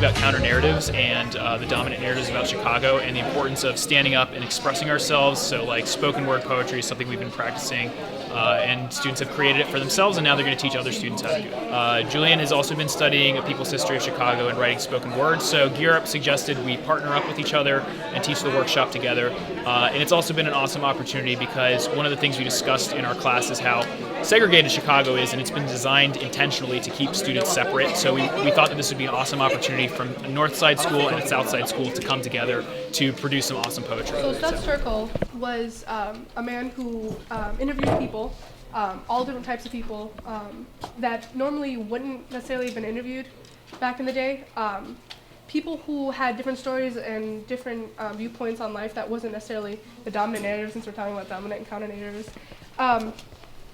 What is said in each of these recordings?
about counter-narratives and the dominant narratives about Chicago and the importance of standing up and expressing ourselves. So like spoken word poetry is something we've been practicing, and students have created it for themselves, and now they're going to teach other students how to do it. Julian has also been studying a people's history of Chicago and writing spoken words, so Gear Up suggested we partner up with each other and teach the workshop together. And it's also been an awesome opportunity because one of the things we discussed in our class is how segregated Chicago is, and it's been designed intentionally to keep students separate. So we thought that this would be an awesome opportunity from a North Side school and a South Side school to come together to produce some awesome poetry. So Terkel was a man who interviewed people, all different types of people that normally wouldn't necessarily have been interviewed back in the day. People who had different stories and different viewpoints on life that wasn't necessarily the dominant narrative, since we're talking about dominant and counter narratives.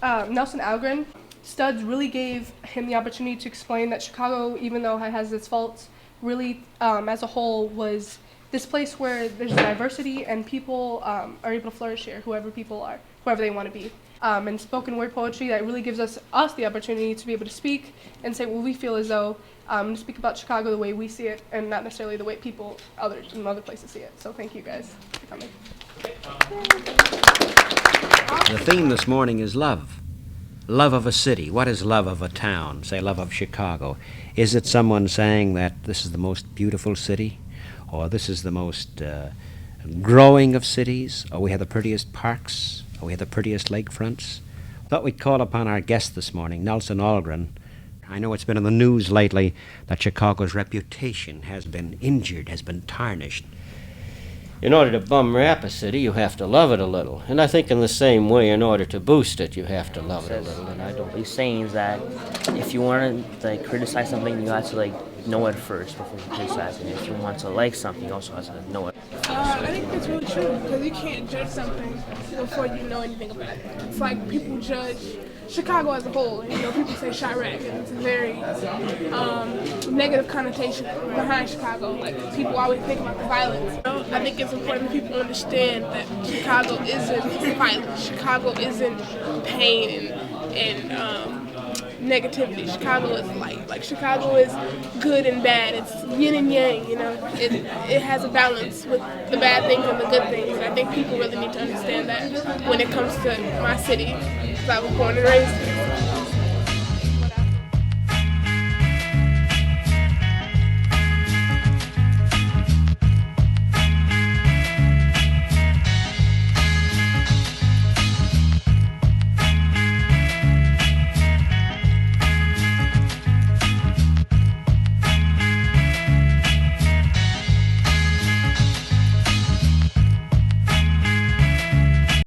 Nelson Algren, Studs really gave him the opportunity to explain that Chicago, even though it has its faults, really as a whole was this place where there's diversity and people are able to flourish here, whoever people are, whoever they want to be. And spoken word poetry that really gives us the opportunity to be able to speak and say what we feel as though, to speak about Chicago the way we see it and not necessarily the way people in other places see it. So thank you guys for coming. The theme this morning is love. Love of a city. What is love of a town? Say love of Chicago. Is it someone saying that this is the most beautiful city? Or this is the most growing of cities? Or we have the prettiest parks? Or we have the prettiest lakefronts? Thought we'd call upon our guest this morning, Nelson Algren. I know it's been in the news lately that Chicago's reputation has been injured, has been tarnished. In order to bum rap a city, you have to love it a little. And I think in the same way, in order to boost it, you have to love it a little. And I don't. What he's saying is that if you want to criticize something, you have to know it first before you criticize it. If you want to like something, you also have to know it. I think that's really true because you can't judge something before you know anything about it. It's like people judge Chicago as a whole. People say Chirac, and it's a very negative connotation behind Chicago. Like people always think about the violence. I think it's important that people understand that Chicago isn't violent. Chicago isn't pain and negativity. Chicago is light. Like Chicago is good and bad. It's yin and yang. It has a balance with the bad things and the good things. And I think people really need to understand that when it comes to my city, because I was born and raised here.